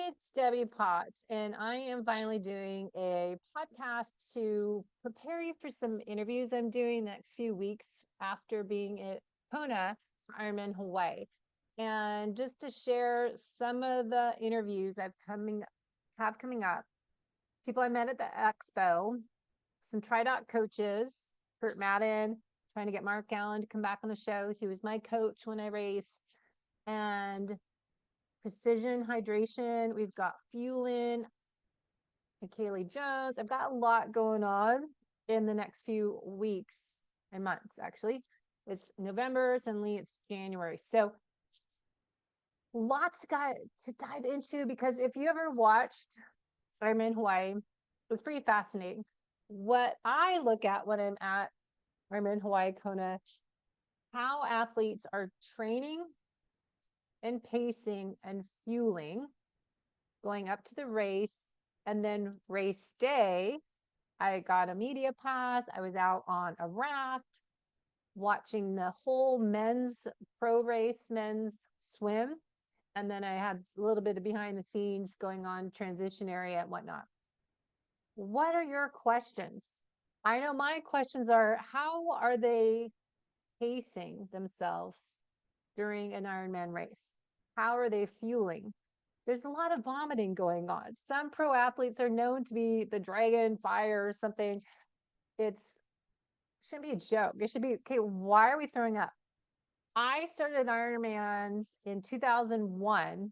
It's Debbie Potts, and I am finally doing a podcast to prepare you for some interviews I'm doing the next few weeks after being at Kona Ironman Hawaii. And just to share some of the interviews have coming up, people I met at the expo, some TriDoc coaches, Kurt Madden, trying to get Mark Allen to come back on the show. He was my coach when I raced, and precision hydration. We've got fueling, Kaylee Jones. I've got a lot going on in the next few weeks and months, actually. It's November, suddenly it's January. So lots to dive into, because if you ever watched Ironman Hawaii, it was pretty fascinating. What I look at when I'm at Ironman Hawaii Kona, how athletes are training and pacing and fueling going up to the race. And then race day, I got a media pass. I was out on a raft watching the whole men's pro race, men's swim. And then I had a little bit of behind the scenes going on, transition area and whatnot. What are your questions? I know my questions are, how are they pacing themselves during an Ironman race? How are they fueling? There's a lot of vomiting going on. Some pro athletes are known to be the dragon fire or something. Shouldn't be a joke. It should be, okay, why are we throwing up? I started Ironmans in 2001.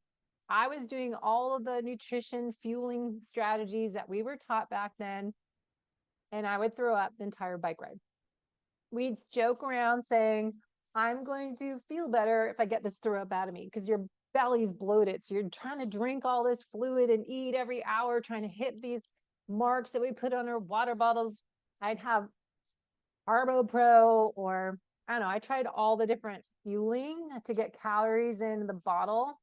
I was doing all of the nutrition fueling strategies that we were taught back then, and I would throw up the entire bike ride. We'd joke around saying, I'm going to feel better if I get this throw up out of me, because your belly's bloated. So you're trying to drink all this fluid and eat every hour, trying to hit these marks that we put on our water bottles. I'd have Carbo Pro, or I don't know, I tried all the different fueling to get calories in the bottle,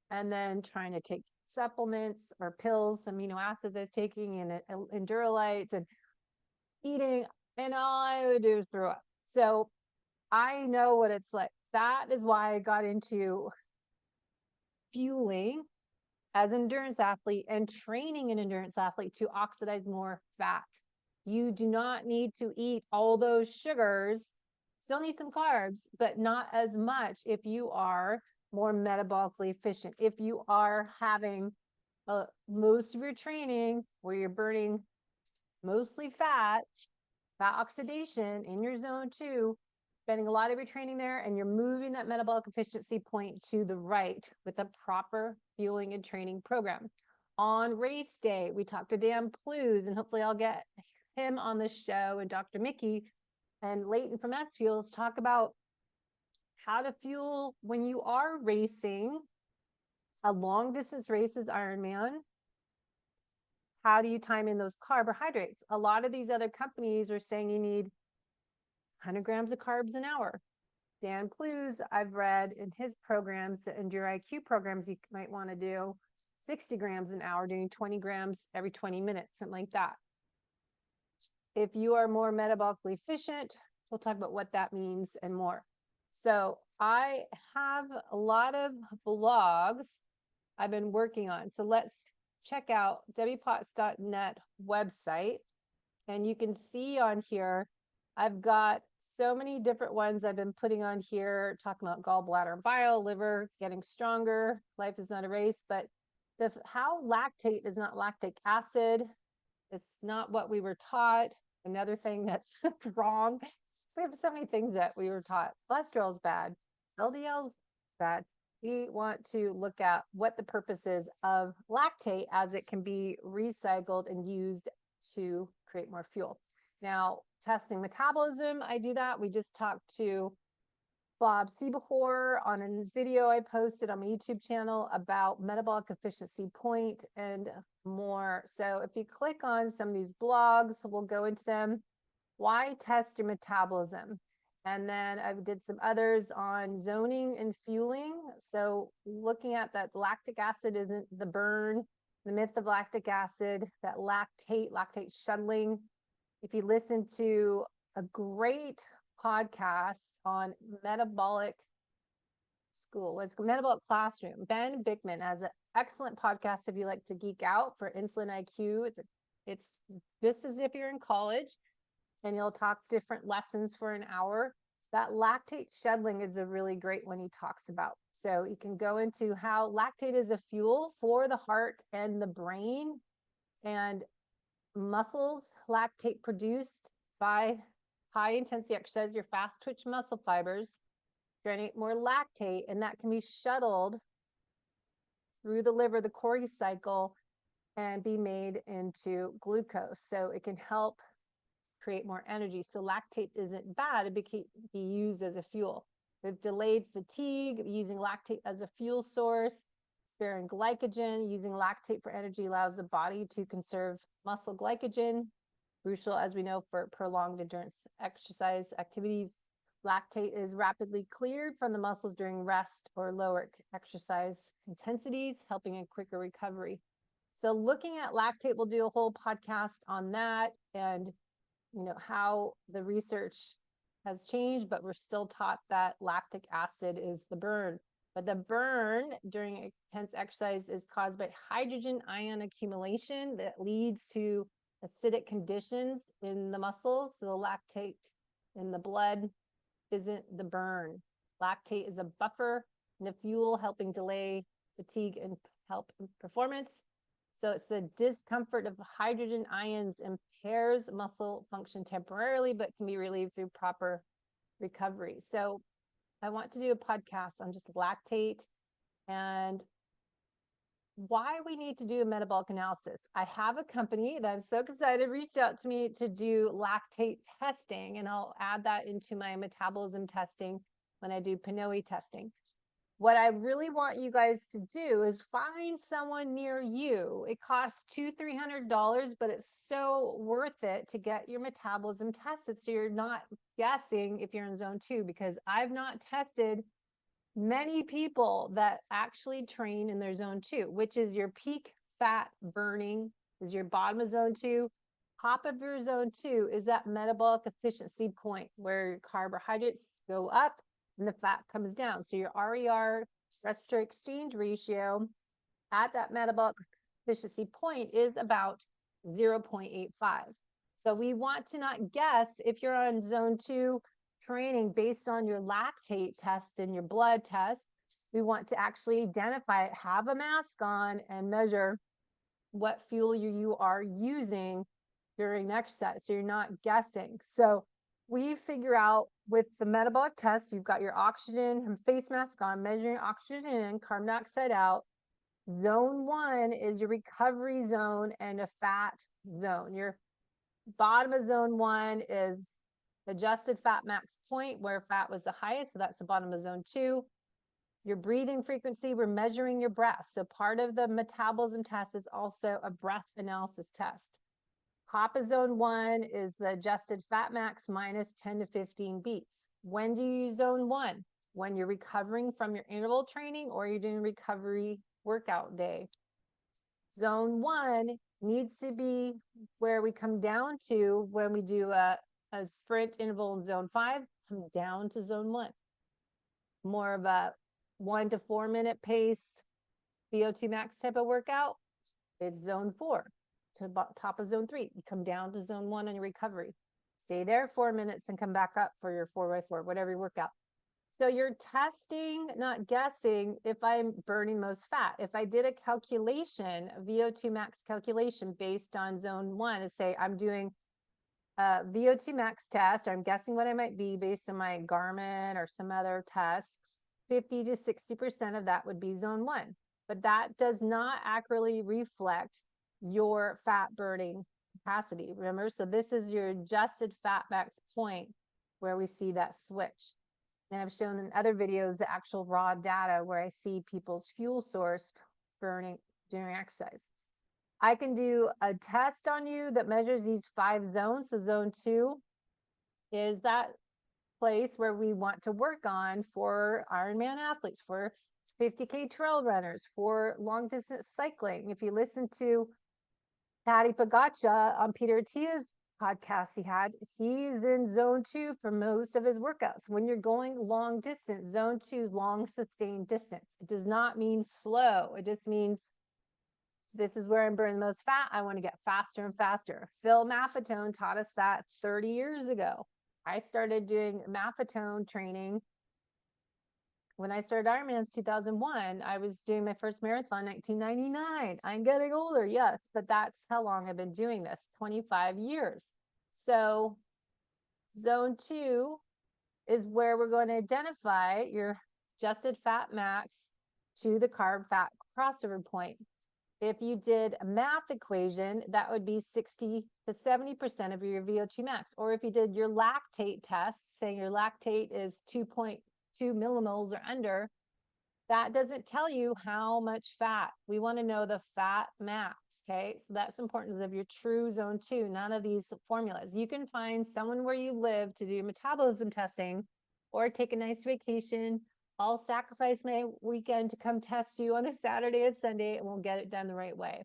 and then trying to take supplements or pills, amino acids I was taking, and Endurolites, and eating, and all I would do is throw up. So I know what it's like. That is why I got into fueling as an endurance athlete and training an endurance athlete to oxidize more fat. You do not need to eat all those sugars. Still need some carbs, but not as much if you are more metabolically efficient. If you are having most of your training where you're burning mostly fat oxidation in your zone 2, spending a lot of your training there, and you're moving that metabolic efficiency point to the right with a proper fueling and training program. On race day, we talked to Dan Plews, and hopefully I'll get him on the show, and Dr. Mickey and Leighton from S Fuels talk about how to fuel when you are racing a long distance races Ironman. How do you time in those carbohydrates? A lot of these other companies are saying you need 100 grams of carbs an hour. Dan Plews, I've read in his programs, the Endure IQ programs, you might want to do 60 grams an hour, doing 20 grams every 20 minutes, something like that. If you are more metabolically efficient, we'll talk about what that means and more. So I have a lot of blogs I've been working on. So let's check out debbiepotts.net website. And you can see on here, I've got so many different ones I've been putting on here, talking about gallbladder, bile, liver, getting stronger. Life is not a race, but how lactate is not lactic acid. It's not what we were taught. Another thing that's wrong. We have so many things that we were taught. Cholesterol is bad. LDL is bad. We want to look at what the purpose is of lactate, as it can be recycled and used to create more fuel. Now, testing metabolism, I do that. We just talked to Bob Seebehor on a video I posted on my YouTube channel about metabolic efficiency point and more. So if you click on some of these blogs, we'll go into them. Why test your metabolism? And then I did some others on zoning and fueling. So looking at that lactic acid isn't the burn, the myth of lactic acid, that lactate shuttling. If you listen to a great podcast on metabolic, school. It's Metabolic Classroom. Ben Bickman has an excellent podcast if you like to geek out for insulin IQ. It's just as if you're in college, and he'll talk different lessons for an hour. That lactate shedding is a really great one he talks about. So you can go into how lactate is a fuel for the heart and the brain, and muscles. Lactate produced by high intensity exercise, your fast twitch muscle fibers generate more lactate, and that can be shuttled through the liver, the Corey cycle, and be made into glucose. So it can help create more energy. So lactate isn't bad. It can be used as a fuel. With delayed fatigue, using lactate as a fuel source, sparing glycogen, using lactate for energy allows the body to conserve muscle glycogen, crucial, as we know, for prolonged endurance exercise activities. Lactate is rapidly cleared from the muscles during rest or lower exercise intensities, helping in quicker recovery. So looking at lactate, we'll do a whole podcast on that, and how the research has changed, but we're still taught that lactic acid is the burn. But the burn during intense exercise is caused by hydrogen ion accumulation that leads to acidic conditions in the muscles. So the lactate in the blood isn't the burn. Lactate is a buffer and a fuel, helping delay fatigue and help performance. So it's the discomfort of hydrogen ions impairs muscle function temporarily, but can be relieved through proper recovery. So I want to do a podcast on just lactate and why we need to do a metabolic analysis. I have a company that I'm so excited reached out to me to do lactate testing, and I'll add that into my metabolism testing when I do PNOE testing. What I really want you guys to do is find someone near you. It costs $200-300, but it's so worth it to get your metabolism tested so you're not guessing if you're in zone 2, because I've not tested many people that actually train in their zone 2, which is your peak fat burning, is your bottom of zone 2. Top of your zone 2 is that metabolic efficiency point where carbohydrates go up and the fat comes down. So your RER, respiratory exchange ratio, at that metabolic efficiency point is about 0.85. So we want to not guess if you're on zone 2 training based on your lactate test and your blood test. We want to actually identify it, have a mask on, and measure what fuel you are using during exercise, so you're not guessing. So we figure out with the metabolic test, you've got your oxygen and face mask on, measuring oxygen in, carbon dioxide out. Zone 1 is your recovery zone and a fat zone. Your bottom of zone 1 is adjusted fat max point where fat was the highest. So that's the bottom of zone 2. Your breathing frequency, we're measuring your breath. So part of the metabolism test is also a breath analysis test. Top of zone 1 is the adjusted fat max minus 10 to 15 beats. When do you use zone 1? When you're recovering from your interval training or you're doing recovery workout day. Zone 1 needs to be where we come down to when we do a sprint interval in zone 5, come down to zone 1. More of a 1 to 4 minute pace, VO2 max type of workout, it's zone 4. To top of zone 3, you come down to zone 1 on your recovery. Stay there 4 minutes and come back up for your 4x4, whatever you work out. So you're testing, not guessing, if I'm burning most fat. If I did a calculation, a VO2 max calculation based on zone 1, to say I'm doing a VO2 max test, or I'm guessing what I might be based on my Garmin or some other test, 50 to 60% of that would be zone 1. But that does not accurately reflect your fat burning capacity. Remember, so this is your adjusted fat max point where we see that switch. And I've shown in other videos the actual raw data where I see people's fuel source burning during exercise. I can do a test on you that measures these 5 zones. So zone 2 is that place where we want to work on for Ironman athletes, for 50K trail runners, for long distance cycling. If you listen to Patty Pagacha on Peter Attia's podcast he had, he's in zone 2 for most of his workouts. When you're going long distance, zone 2 is long sustained distance. It does not mean slow. It just means this is where I'm burning the most fat. I want to get faster and faster. Phil Maffetone taught us that 30 years ago. I started doing Maffetone training when I started Ironman's 2001. I was doing my first marathon 1999. I'm getting older, yes, but that's how long I've been doing this, 25 years. So zone 2 is where we're going to identify your adjusted fat max to the carb fat crossover point. If you did a math equation, that would be 60 to 70% of your VO2 max. Or if you did your lactate test, saying your lactate is 2.2 millimoles or under, that doesn't tell you how much fat. We want to know the fat max, okay? So that's important of your true zone 2, none of these formulas. You can find someone where you live to do metabolism testing or take a nice vacation. I'll sacrifice my weekend to come test you on a Saturday and Sunday, and we'll get it done the right way.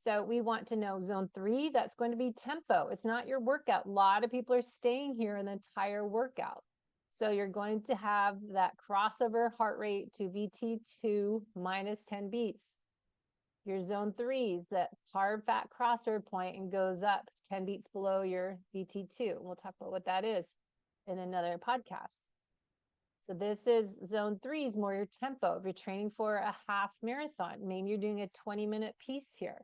So we want to know zone 3, that's going to be tempo. It's not your workout. A lot of people are staying here in the entire workout. So you're going to have that crossover heart rate to VT2 minus 10 beats. Your zone 3 is that carb fat crossover point and goes up 10 beats below your VT2. We'll talk about what that is in another podcast. So this is zone 3 is more your tempo. If you're training for a half marathon, maybe you're doing a 20-minute piece here.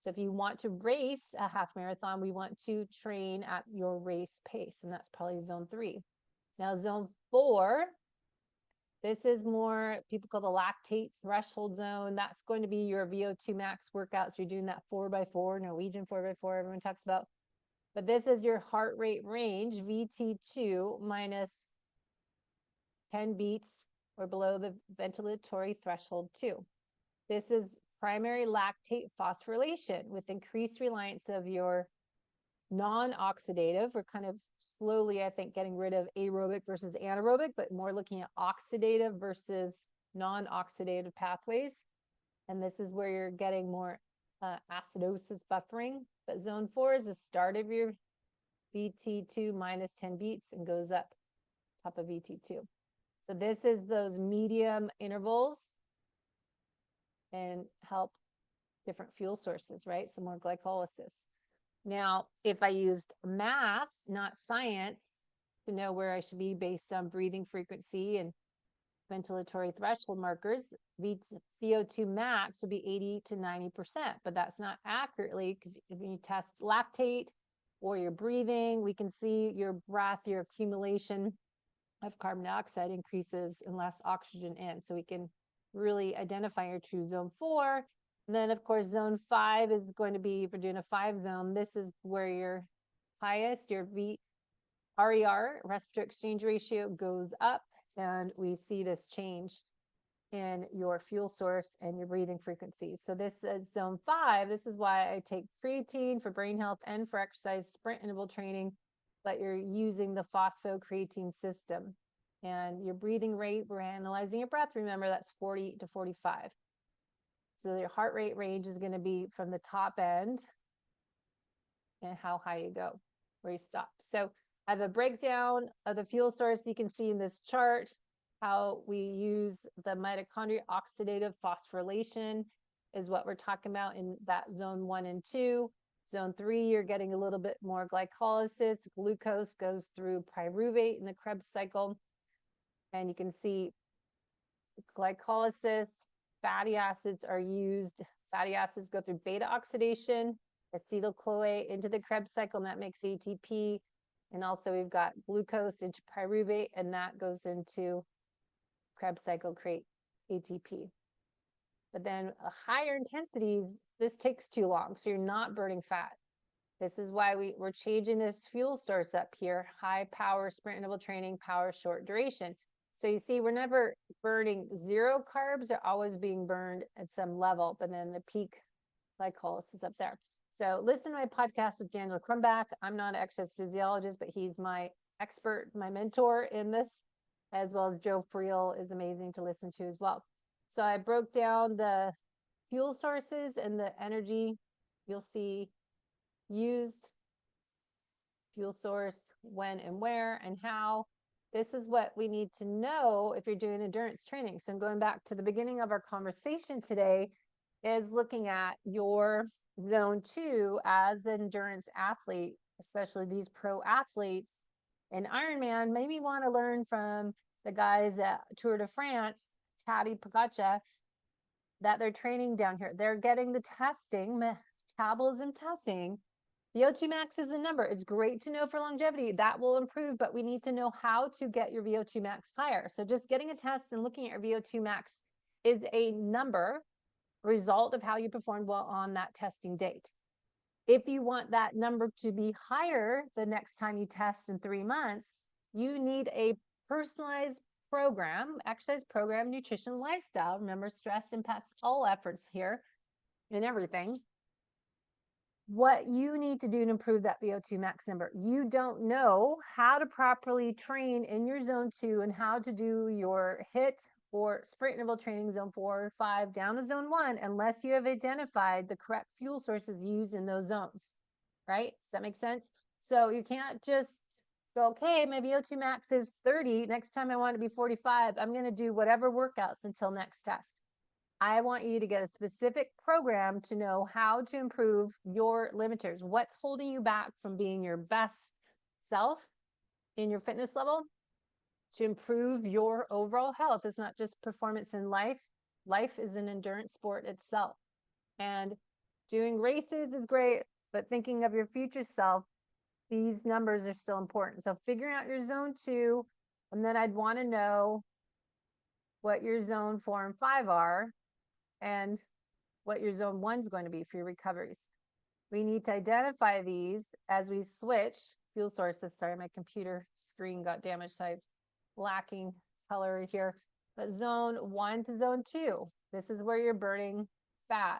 So if you want to race a half marathon, we want to train at your race pace, and that's probably zone 3. Now zone 4, this is more, people call the lactate threshold zone. That's going to be your VO2 max workouts. You're doing that 4x4, Norwegian 4x4, everyone talks about. But this is your heart rate range, VT2 minus 10 beats or below the ventilatory threshold 2. This is primary lactate phosphorylation with increased reliance of your non-oxidative. We're kind of slowly, I think, getting rid of aerobic versus anaerobic, but more looking at oxidative versus non-oxidative pathways. And this is where you're getting more acidosis buffering. But zone 4 is the start of your VT2 minus 10 beats and goes up top of VT2. So this is those medium intervals and help different fuel sources, right? So more glycolysis. Now, if I used math, not science, to know where I should be based on breathing frequency and ventilatory threshold markers, VO2 max would be 80 to 90%, but that's not accurately because if you test lactate or your breathing, we can see your breath, your accumulation of carbon dioxide increases and less oxygen in. So we can really identify your true zone 4. And then of course, zone 5 is going to be, if we're doing a 5 zone, this is where your highest, your RER, respiratory exchange ratio, goes up. And we see this change in your fuel source and your breathing frequency. So this is zone 5. This is why I take creatine for brain health and for exercise sprint interval training, but you're using the phosphocreatine system. And your breathing rate, we're analyzing your breath. Remember, that's 40 to 45. So your heart rate range is going to be from the top end and how high you go, where you stop. So I have a breakdown of the fuel source. You can see in this chart how we use the mitochondria oxidative phosphorylation is what we're talking about in that zone 1 and 2. Zone 3, you're getting a little bit more glycolysis. Glucose goes through pyruvate in the Krebs cycle. And you can see glycolysis, fatty acids are used. Fatty acids go through beta oxidation, acetyl-CoA into the Krebs cycle, and that makes ATP. And also we've got glucose into pyruvate, and that goes into Krebs cycle, create ATP. But then higher intensities, this takes too long, so you're not burning fat. This is why we're changing this fuel source up here, high power sprint interval training, power short duration. So you see, we're never burning zero carbs, they're always being burned at some level, but then the peak glycolysis up there. So listen to my podcast with Daniel Crumbach. I'm not an exercise physiologist, but he's my expert, my mentor in this, as well as Joe Friel is amazing to listen to as well. So I broke down the fuel sources and the energy you'll see used fuel source, when and where and how. This is what we need to know if you're doing endurance training. So going back to the beginning of our conversation today is looking at your zone 2 as an endurance athlete, especially these pro athletes. And Ironman, maybe want to learn from the guys at Tour de France, Tadej Pogačar, that they're training down here. They're getting the testing, metabolism testing. VO2 max is a number. It's great to know for longevity. That will improve, but we need to know how to get your VO2 max higher. So just getting a test and looking at your VO2 max is a number, result of how you performed well on that testing date. If you want that number to be higher the next time you test in 3 months, you need a personalized program, exercise program, nutrition, lifestyle. Remember, stress impacts all efforts here and everything. What you need to do to improve that VO2 max number. You don't know how to properly train in your zone 2 and how to do your HIIT or sprint interval training zone 4 or 5 down to zone 1 unless you have identified the correct fuel sources used in those zones, right? Does that make sense? So you can't just go, okay, my VO2 max is 30. Next time I want it to be 45. I'm going to do whatever workouts until next test. I want you to get a specific program to know how to improve your limiters. What's holding you back from being your best self in your fitness level to improve your overall health? It's not just performance in life. Life is an endurance sport itself. And doing races is great, but thinking of your future self, these numbers are still important. So figuring out your zone 2, and then I'd want to know what your zone 4 and 5 are and what your zone 1 is going to be for your recoveries. We need to identify these as we switch fuel sources. Sorry, my computer screen got damaged, so I'm lacking color here. But zone 1 to zone 2, this is where you're burning fat.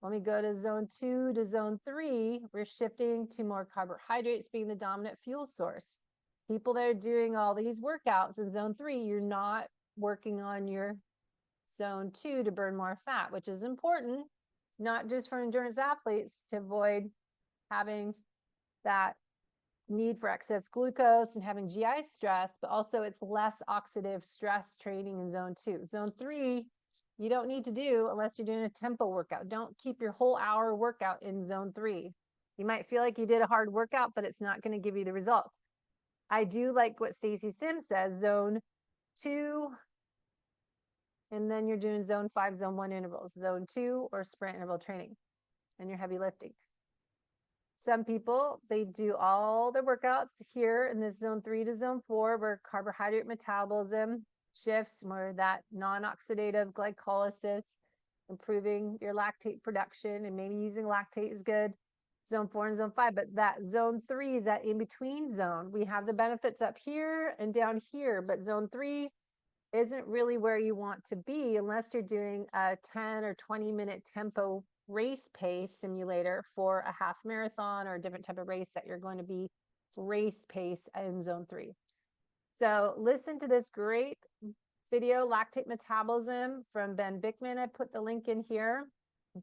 When we go to zone 2 to zone 3, we're shifting to more carbohydrates being the dominant fuel source. People that are doing all these workouts in zone 3, you're not working on your zone 2 to burn more fat, which is important, not just for endurance athletes to avoid having that need for excess glucose and having GI stress, but also it's less oxidative stress training in zone 2. Zone 3, you don't need to do unless you're doing a tempo workout. Don't keep your whole hour workout in zone 3. You might feel like you did a hard workout, but it's not going to give you the results. I do like what Stacy Sims says, zone 2, and then you're doing zone 5, zone 1 intervals, zone 2 or sprint interval training, and you're heavy lifting. Some people, they do all their workouts here in this zone 3 to zone 4, where carbohydrate metabolism shifts, where that non-oxidative glycolysis, improving your lactate production, and maybe using lactate is good. Zone 4 and zone 5, but that zone 3 is that in-between zone. We have the benefits up here and down here, but zone 3 isn't really where you want to be unless you're doing a 10 or 20-minute tempo race pace simulator for a half marathon or a different type of race that you're going to be race pace in zone 3. So listen to this great video, Lactate Metabolism from Ben Bickman. I put the link in here.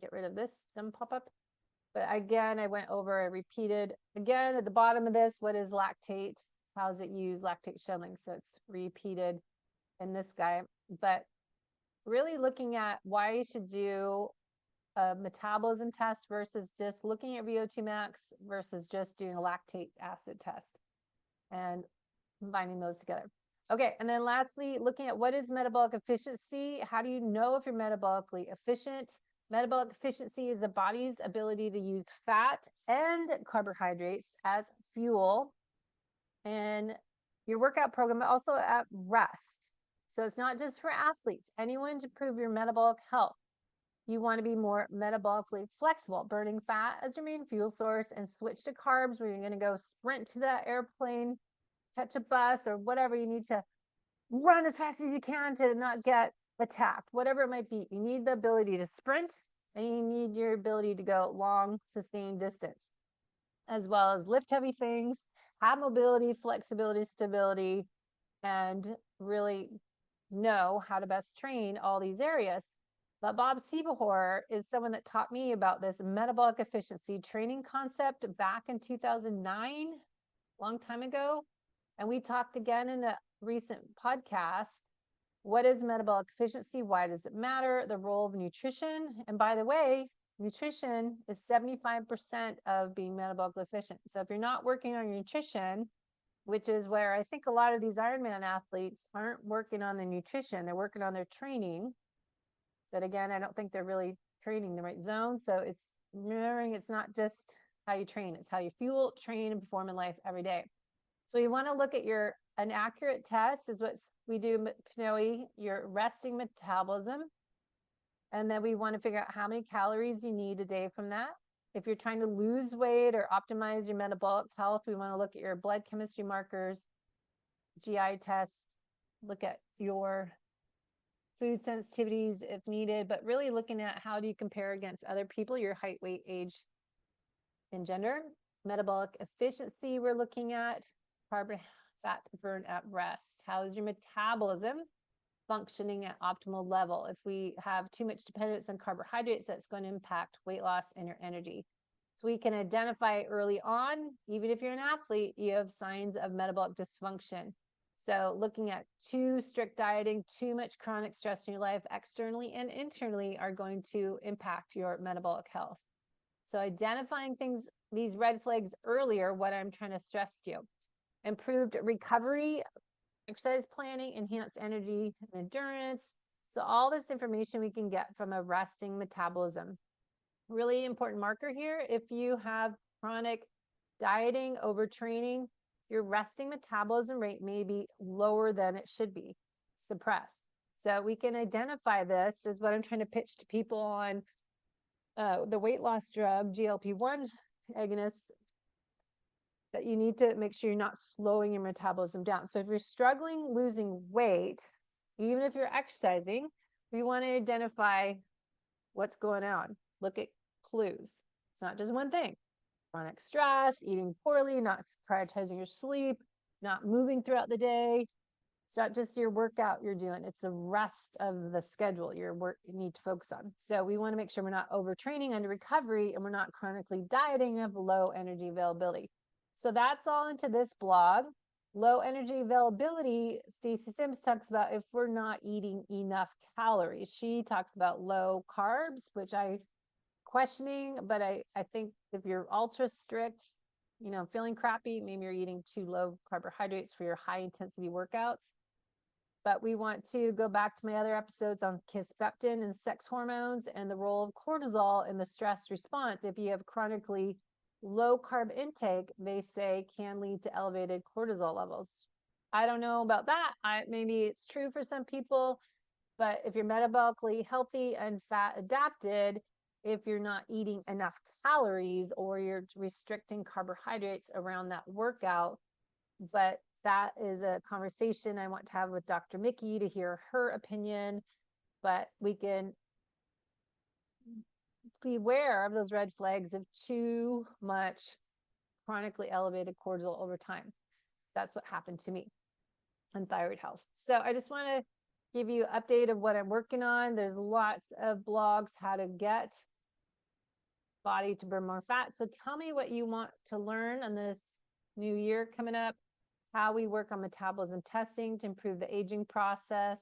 Get rid of this, then pop up. But again, I went over, I repeated again at the bottom of this, what is lactate? How is it used? Lactate shedding. So it's repeated in this guy, but really looking at why you should do a metabolism test versus just looking at VO2 max versus just doing a lactate acid test and combining those together. Okay, and then lastly, looking at what is metabolic efficiency. How do you know if you're metabolically efficient? Metabolic efficiency is the body's ability to use fat and carbohydrates as fuel in your workout program, but also at rest. So it's not just for athletes, anyone to improve your metabolic health. You want to be more metabolically flexible, burning fat as your main fuel source and switch to carbs where you're going to go sprint to the airplane, catch a bus or whatever. You need to run as fast as you can to not get attacked, whatever it might be. You need the ability to sprint and you need your ability to go long, sustained distance, as well as lift heavy things, have mobility, flexibility, stability, and really know how to best train all these areas. But Bob Siebehor is someone that taught me about this metabolic efficiency training concept back in 2009. long time ago. And we talked again in a recent podcast. What is metabolic efficiency? Why does it matter? The role of nutrition. And by the way, nutrition is 75% of being metabolically efficient. So if you're not working on your nutrition, which is where I think a lot of these Ironman athletes aren't working on their nutrition, they're working on their training. But again, I don't think they're really training the right zone. So it's remembering it's not just how you train, it's how you fuel, train, and perform in life every day. So you want to look at an accurate test is what we do, PNOE, your resting metabolism. And then we want to figure out how many calories you need a day from that. If you're trying to lose weight or optimize your metabolic health, we want to look at your blood chemistry markers, GI test, look at your food sensitivities if needed, but really looking at how do you compare against other people, your height, weight, age, and gender. Metabolic efficiency we're looking at, carbon fat burn at rest. How is your metabolism functioning at optimal level? If we have too much dependence on carbohydrates, that's going to impact weight loss and your energy. So we can identify early on, even if you're an athlete, you have signs of metabolic dysfunction. So looking at too strict dieting, too much chronic stress in your life, externally and internally, are going to impact your metabolic health. So identifying things, these red flags earlier, what I'm trying to stress to you. Improved recovery, exercise planning, enhanced energy and endurance. So all this information we can get from a resting metabolism. Really important marker here, if you have chronic dieting, overtraining, your resting metabolism rate may be lower than it should be, suppressed. So we can identify this is what I'm trying to pitch to people on the weight loss drug, GLP-1 agonists, that you need to make sure you're not slowing your metabolism down. So if you're struggling losing weight, even if you're exercising, we want to identify what's going on. Look at clues. It's not just one thing. Chronic stress, eating poorly, not prioritizing your sleep, not moving throughout the day. It's not just your workout you're doing, it's the rest of the schedule you need to focus on. So we want to make sure we're not overtraining under recovery and we're not chronically dieting of low energy availability. So that's all into this blog. Low energy availability, Stacey Sims talks about if we're not eating enough calories. She talks about low carbs, which I questioning, but I think if you're ultra strict, you know, feeling crappy, maybe you're eating too low carbohydrates for your high intensity workouts. But we want to go back to my other episodes on kisspeptin and sex hormones and the role of cortisol in the stress response. If you have chronically low carb intake, they say can lead to elevated cortisol levels. I don't know about that. Maybe it's true for some people, but if you're metabolically healthy and fat adapted, if you're not eating enough calories or you're restricting carbohydrates around that workout. But that is a conversation I want to have with Dr. Mickey to hear her opinion. But we can beware of those red flags of too much chronically elevated cortisol over time. That's what happened to me on thyroid health. So I just want to give you an update of what I'm working on. There's lots of blogs how to get body to burn more fat. So tell me what you want to learn on this new year coming up, how we work on metabolism testing to improve the aging process.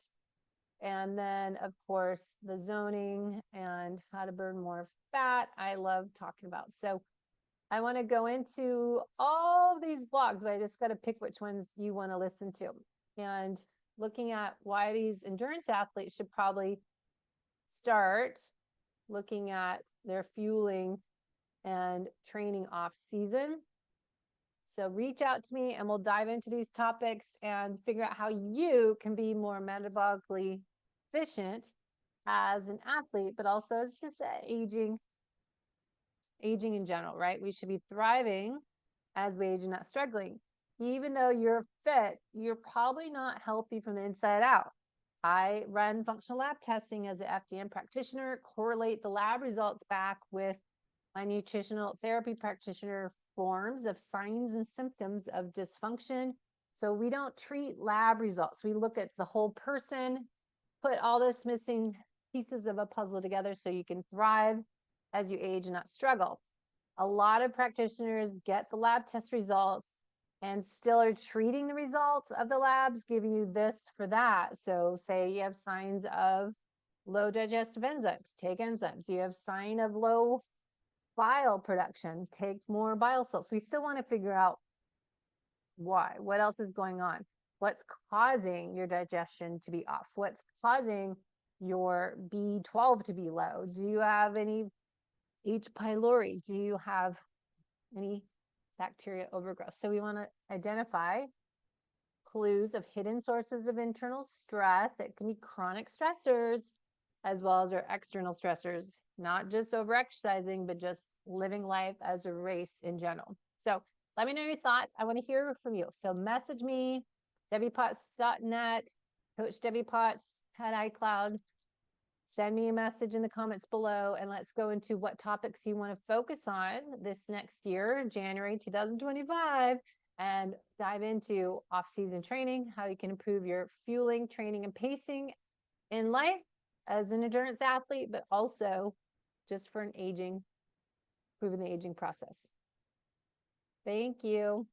And then of course, the zoning and how to burn more fat. I love talking about. So I want to go into all of these blogs, but I just got to pick which ones you want to listen to. And looking at why these endurance athletes should probably start looking at their fueling and training off season. So reach out to me and we'll dive into these topics and figure out how you can be more metabolically efficient as an athlete, but also as just aging in general, right? We should be thriving as we age and not struggling. Even though you're fit, you're probably not healthy from the inside out. I run functional lab testing as an FDN practitioner, correlate the lab results back with my nutritional therapy practitioner forms of signs and symptoms of dysfunction. So we don't treat lab results. We look at the whole person, put all this missing pieces of a puzzle together so you can thrive as you age and not struggle. A lot of practitioners get the lab test results and still are treating the results of the labs, giving you this for that. So say you have signs of low digestive enzymes, take enzymes. You have sign of low bile production, take more bile salts. We still want to figure out why, what else is going on? What's causing your digestion to be off? What's causing your B12 to be low? Do you have any H. pylori? Do you have any bacteria overgrowth? So we want to identify clues of hidden sources of internal stress. It can be chronic stressors as well as our external stressors, not just over-exercising, but just living life as a race in general. So let me know your thoughts. I want to hear from you. So message me, debbiepotts.net, Coach Debbie Potts at iCloud. Send me a message in the comments below, and let's go into what topics you want to focus on this next year, January 2025, and dive into off-season training, how you can improve your fueling, training, and pacing in life as an endurance athlete, but also just for improving the aging process. Thank you.